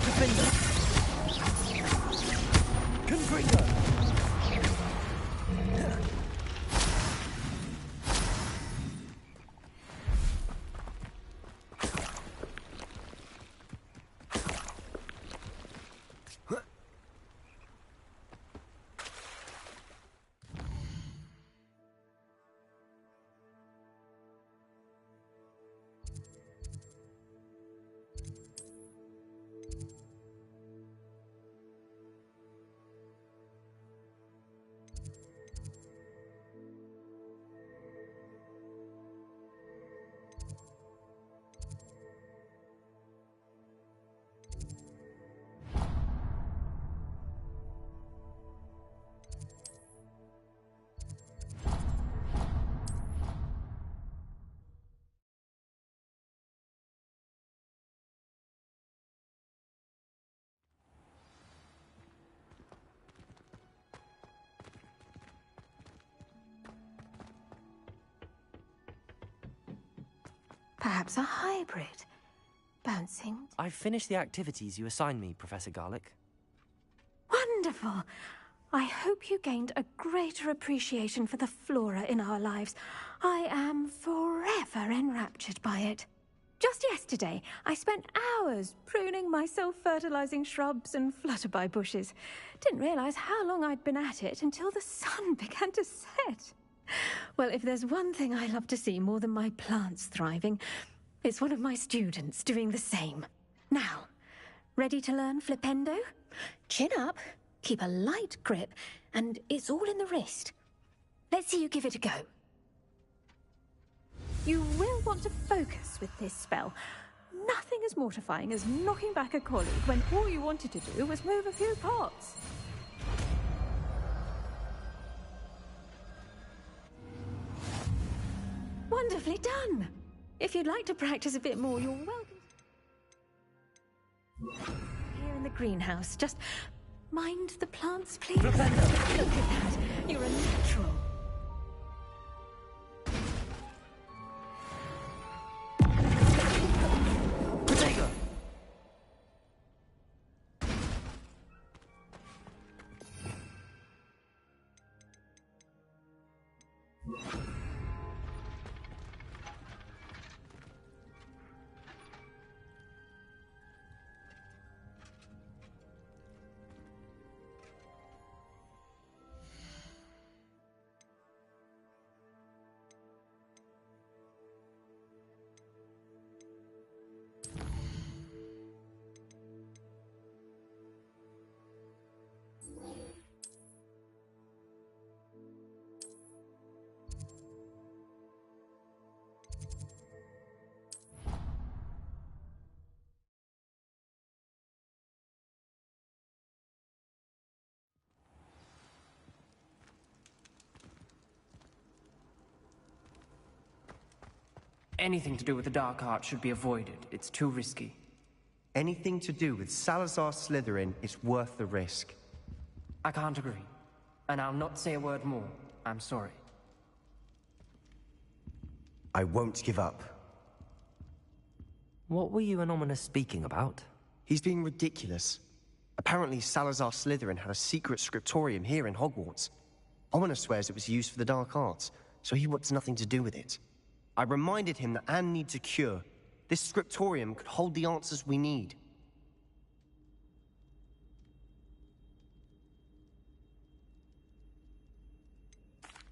Defender! Confringo! Perhaps a hybrid. Bouncing. I've finished the activities you assigned me, Professor Garlick. Wonderful! I hope you gained a greater appreciation for the flora in our lives. I am forever enraptured by it. Just yesterday, I spent hours pruning my self-fertilizing shrubs and flutterby bushes. Didn't realize how long I'd been at it until the sun began to set. Well, if there's one thing I love to see more than my plants thriving, it's one of my students doing the same. Now, ready to learn Flipendo? Chin up, keep a light grip, and it's all in the wrist. Let's see you give it a go. You will want to focus with this spell. Nothing as mortifying as knocking back a colleague when all you wanted to do was move a few pots. Wonderfully done! If you'd like to practice a bit more, you're welcome. Here in the greenhouse, just mind the plants, please. Look at that! You're a natural. Potato! Anything to do with the dark art should be avoided. It's too risky. Anything to do with Salazar Slytherin is worth the risk. I can't agree. And I'll not say a word more. I'm sorry. I won't give up. What were you and Ominous speaking about? He's being ridiculous. Apparently Salazar Slytherin had a secret scriptorium here in Hogwarts. Ominous swears it was used for the dark arts, so he wants nothing to do with it. I reminded him that Anne needs a cure. This scriptorium could hold the answers we need.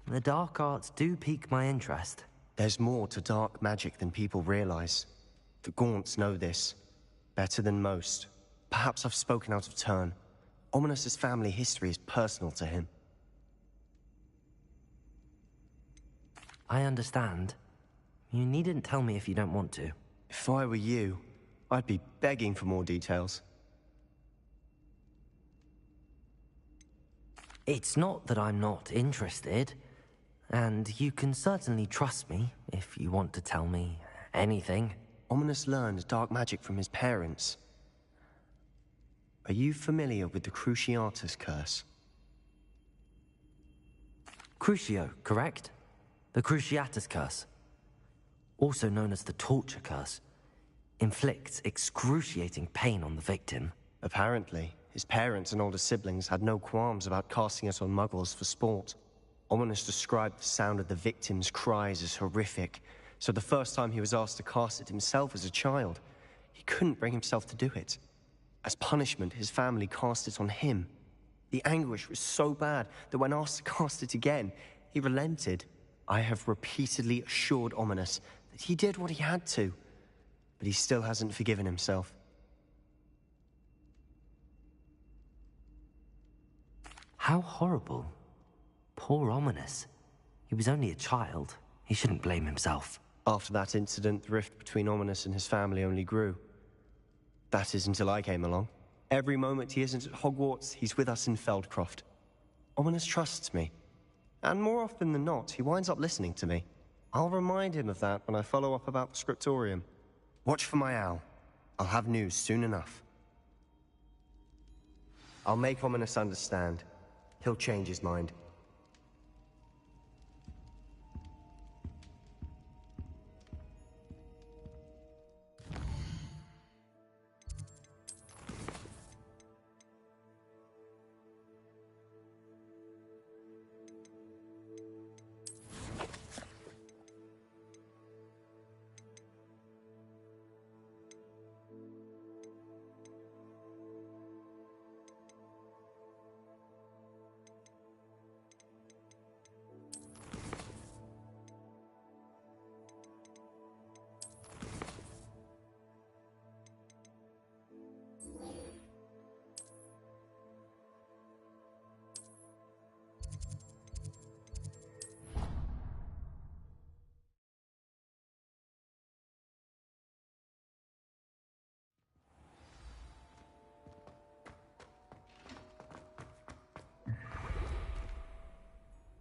The dark arts do pique my interest. There's more to dark magic than people realize. The Gaunts know this. Better than most. Perhaps I've spoken out of turn. Ominous's family history is personal to him. I understand. You needn't tell me if you don't want to. If I were you, I'd be begging for more details. It's not that I'm not interested. And you can certainly trust me if you want to tell me anything. Ominous learned dark magic from his parents. Are you familiar with the Cruciatus curse? Crucio, correct? The Cruciatus curse. Also known as the Torture curse. inflicts excruciating pain on the victim. Apparently, his parents and older siblings had no qualms about casting it on muggles for sport. Ominous described the sound of the victim's cries as horrific, so the first time he was asked to cast it himself as a child, he couldn't bring himself to do it. As punishment, his family cast it on him. The anguish was so bad that when asked to cast it again, he relented. I have repeatedly assured Ominous that he did what he had to, but he still hasn't forgiven himself. How horrible. Poor Ominous. He was only a child. He shouldn't blame himself. After that incident, the rift between Ominous and his family only grew. That is until I came along. Every moment he isn't at Hogwarts, he's with us in Feldcroft. Ominous trusts me. And more often than not, he winds up listening to me. I'll remind him of that when I follow up about the scriptorium. Watch for my owl. I'll have news soon enough. I'll make Ominous understand. He'll change his mind.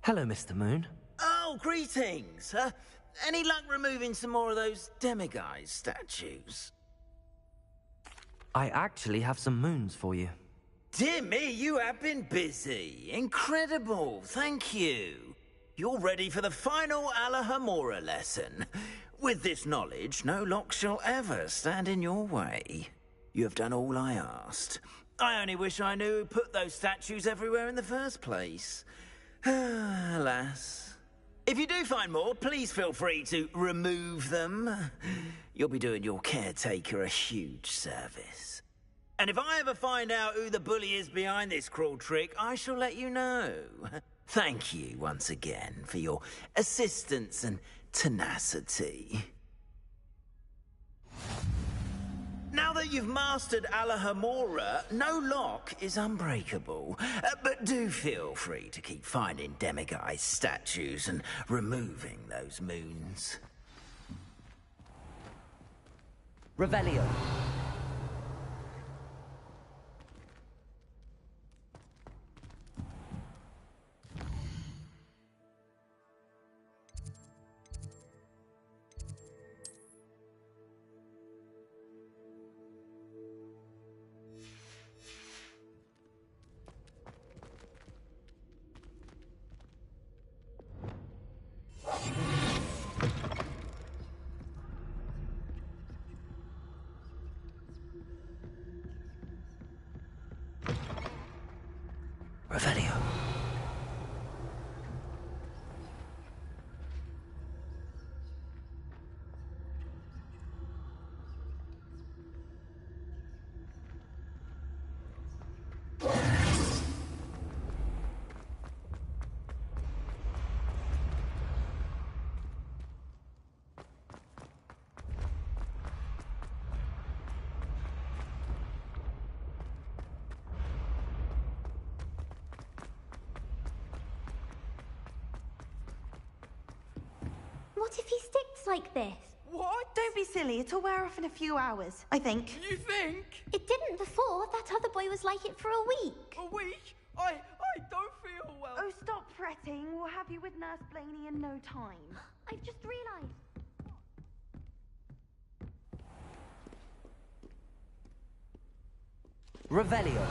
Hello, Mr. Moon. Oh, greetings. Any luck removing some more of those demiguise statues? I actually have some moons for you. Dear me, you have been busy. Incredible, thank you. You're ready for the final Alahamora lesson. With this knowledge, no lock shall ever stand in your way. You have done all I asked. I only wish I knew who put those statues everywhere in the first place. Alas. If you do find more, please feel free to remove them. You'll be doing your caretaker a huge service. And if I ever find out who the bully is behind this cruel trick, I shall let you know. Thank you once again for your assistance and tenacity. Now that you've mastered Alahamora, no lock is unbreakable. But do feel free to keep finding demiguise statues and removing those moons. Revelio. Revelio. What if he sticks like this? What? Don't be silly. It'll wear off in a few hours, I think. You think? It didn't before. That other boy was like it for a week. A week? I don't feel well. Oh, stop fretting. We'll have you with Nurse Blaney in no time. I've just realised. Revelio.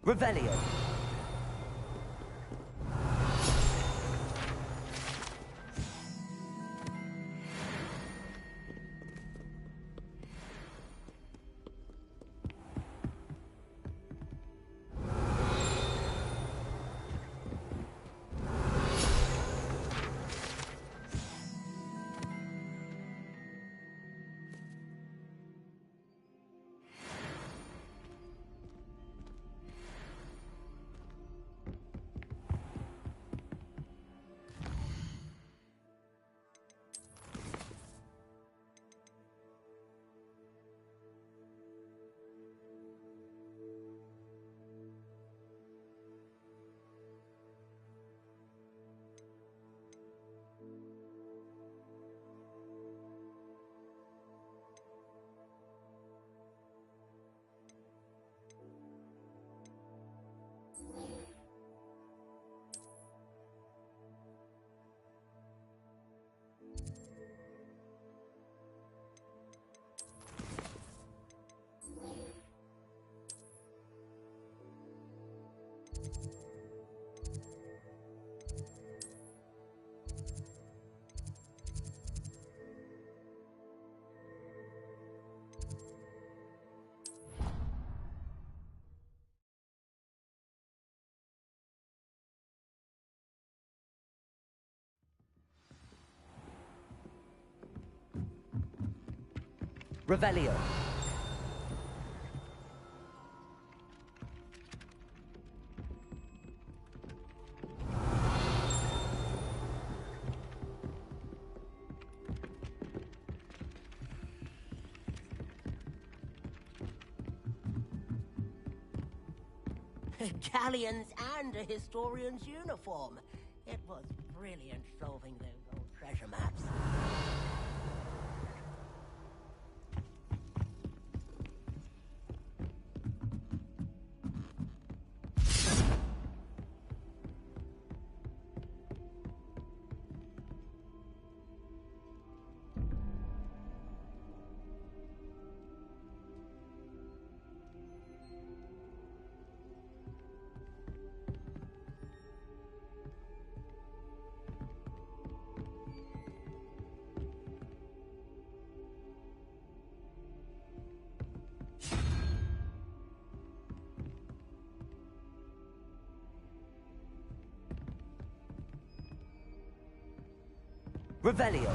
Revelio. Revelio. Galleons and a historian's uniform. It was brilliant solving those old treasure maps. Revelio.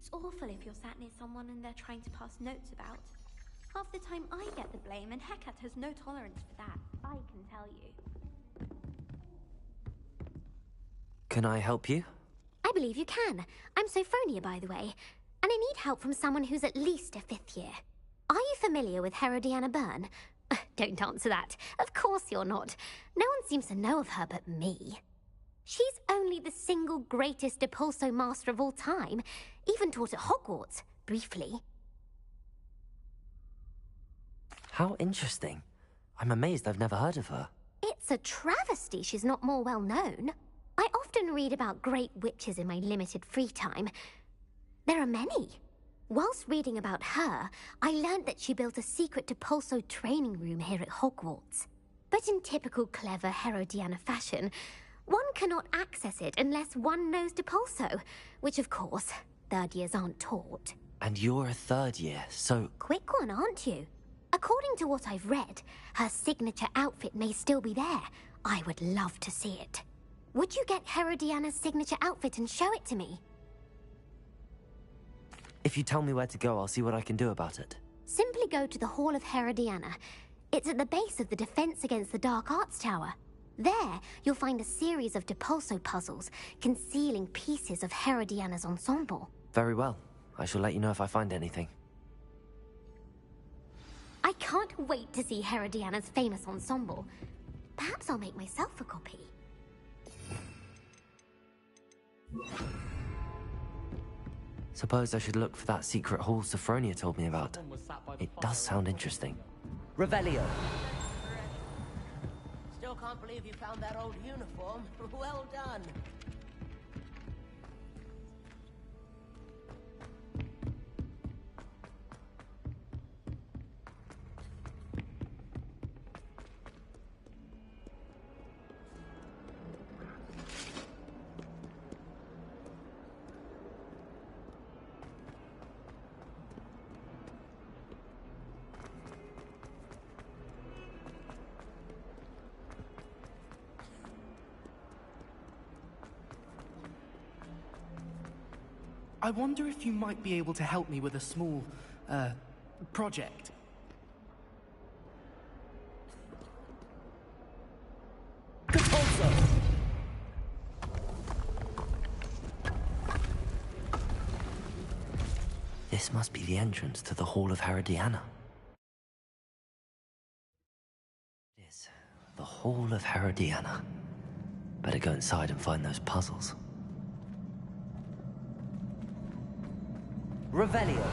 It's awful if you're sat near someone and they're trying to pass notes about. Half the time I get the blame, and Hecate has no tolerance for that, I can tell you. Can I help you? I believe you can. I'm Sophronia, by the way, and I need help from someone who's at least a 5th year. Are you familiar with Herodiana Byrne? Don't answer that. Of course you're not. No one seems to know of her but me. She's only the single greatest Depulso master of all time, even taught at Hogwarts, briefly. How interesting. I'm amazed I've never heard of her. It's a travesty she's not more well known. I often read about great witches in my limited free time. There are many. Whilst reading about her, I learned that she built a secret Depulso training room here at Hogwarts. But in typical clever Herodiana fashion, one cannot access it unless one knows Depulso, which of course, third years aren't taught. And you're a third year, so... Quick one, aren't you? According to what I've read, her signature outfit may still be there. I would love to see it. Would you get Herodiana's signature outfit and show it to me? If you tell me where to go, I'll see what I can do about it. Simply go to the Hall of Herodiana. It's at the base of the Defense Against the Dark Arts Tower. There, you'll find a series of Depulso puzzles concealing pieces of Herodiana's ensemble. Very well. I shall let you know if I find anything. I can't wait to see Herodiana's famous ensemble. Perhaps I'll make myself a copy. Suppose I should look for that secret hall Sophronia told me about. It does sound interesting. Revelio. Still can't believe you found that old uniform. Well done. I wonder if you might be able to help me with a small, project. This must be the entrance to the Hall of Herodiana. It is. The Hall of Herodiana. Better go inside and find those puzzles. Revelio.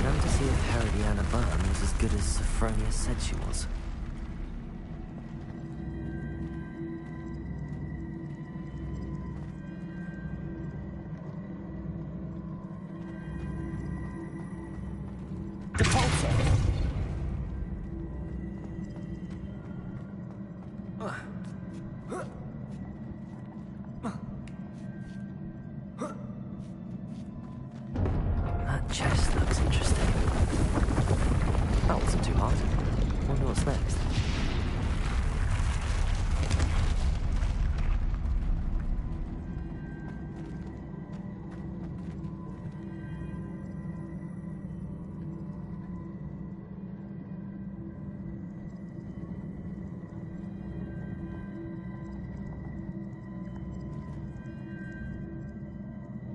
Now to see if Herodiana Byrne was as good as Sophronia said she was. That chest looks interesting. That wasn't too hard. Wonder what's next.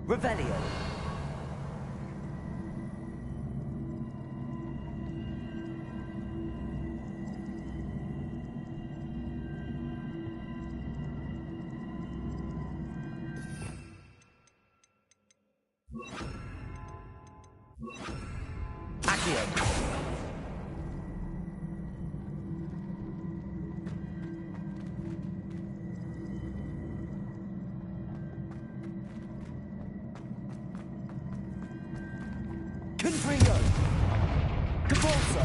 Revelio. Accio. Confringo. Depulso.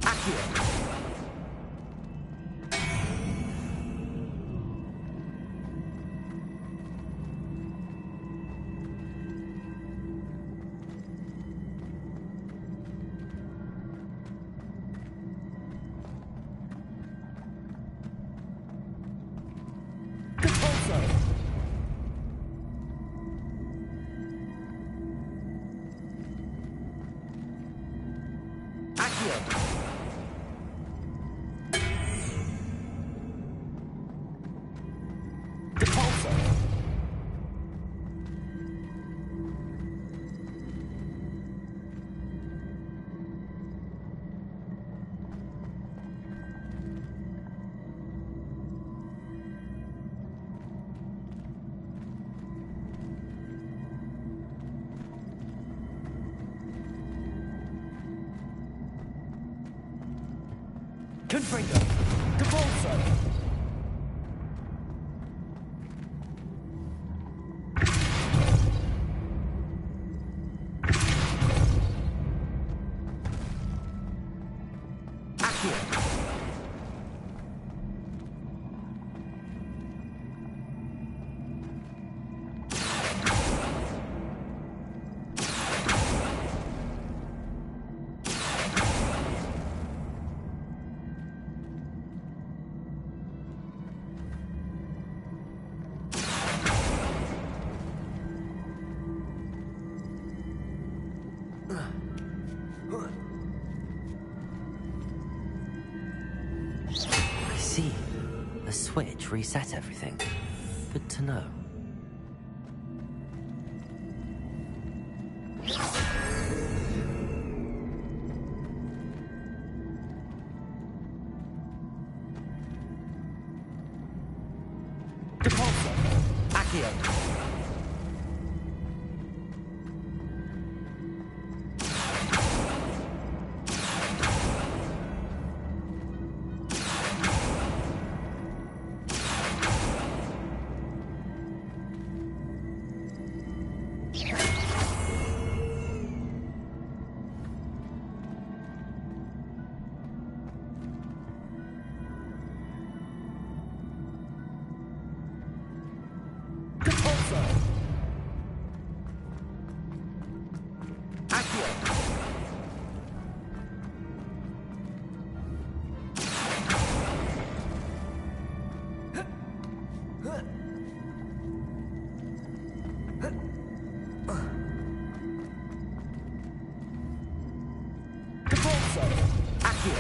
Accio. Confringo. Cabalso. I see. A switch reset everything. Good to know. Depulso. Accio. Depulso. Accio. Depulso. Accio.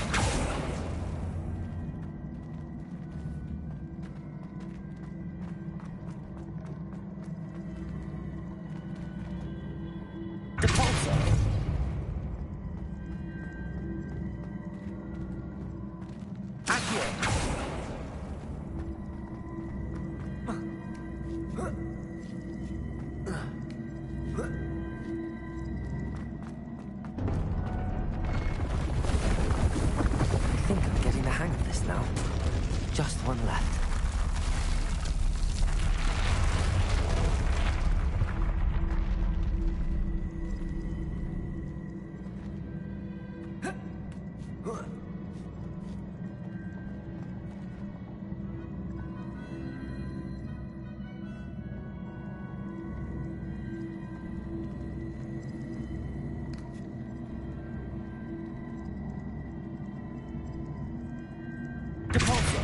Depulso. Accio. I think I'm getting the hang of this now. Just one left. Depulso.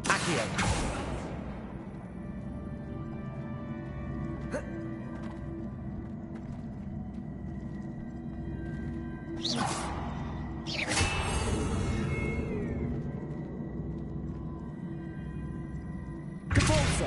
Accio. Depulso.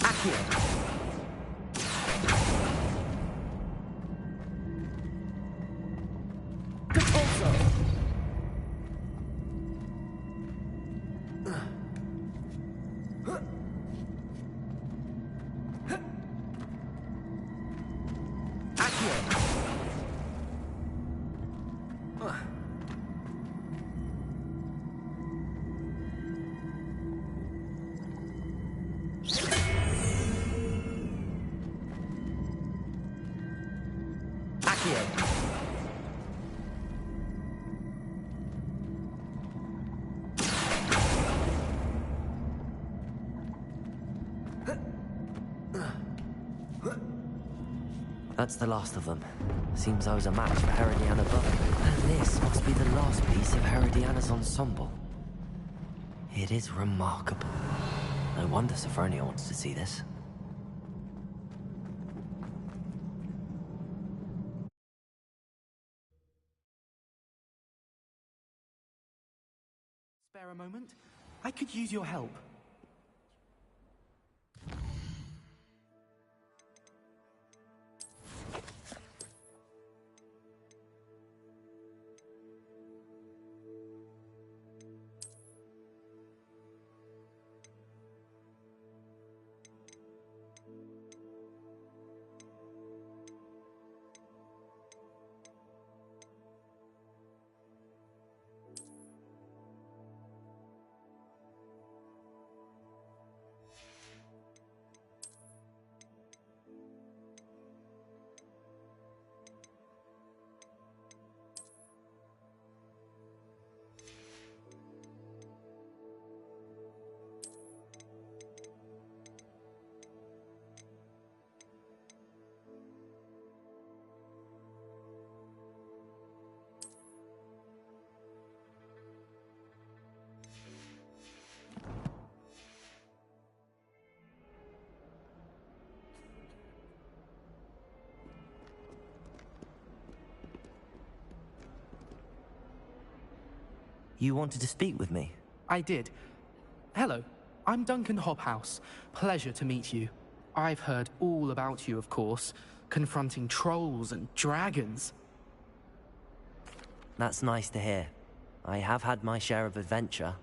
Accio. Depulso. Accio. Accio. That's the last of them. Seems I was a match for Herodiana Byrne. And this must be the last piece of Herodiana's ensemble. It is remarkable. No wonder Sophronia wants to see this. Spare a moment? I could use your help. You wanted to speak with me? I did. Hello, I'm Duncan Hobhouse. Pleasure to meet you. I've heard all about you, of course, confronting trolls and dragons. That's nice to hear. I have had my share of adventure.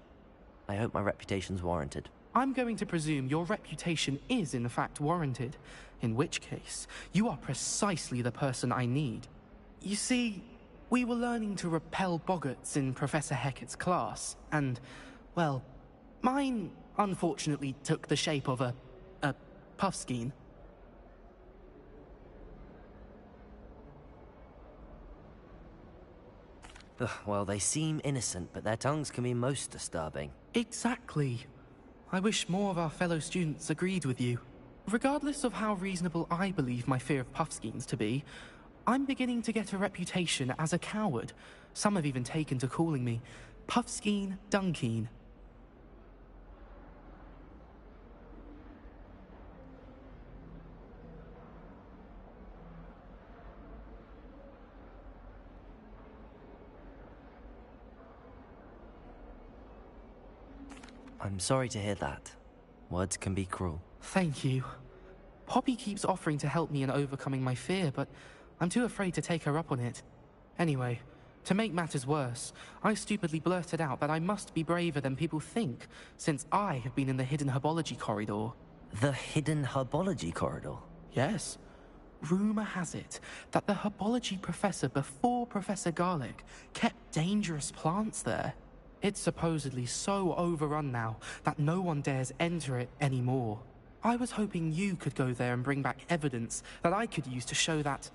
I hope my reputation's warranted. I'm going to presume your reputation is in fact warranted, in which case, you are precisely the person I need. You see, we were learning to repel boggarts in Professor Hecat's class, and, well, mine unfortunately took the shape of a puffskein. Ugh, well, they seem innocent, but their tongues can be most disturbing. Exactly. I wish more of our fellow students agreed with you. Regardless of how reasonable I believe my fear of puffskeins to be, I'm beginning to get a reputation as a coward. Some have even taken to calling me Puffskein Dunkeen. I'm sorry to hear that. Words can be cruel. Thank you. Poppy keeps offering to help me in overcoming my fear, but I'm too afraid to take her up on it. Anyway, to make matters worse, I stupidly blurted out that I must be braver than people think, since I have been in the hidden herbology corridor. The hidden herbology corridor? Yes. Rumor has it that the herbology professor before Professor Garlic kept dangerous plants there. It's supposedly so overrun now that no one dares enter it anymore. I was hoping you could go there and bring back evidence that I could use to show that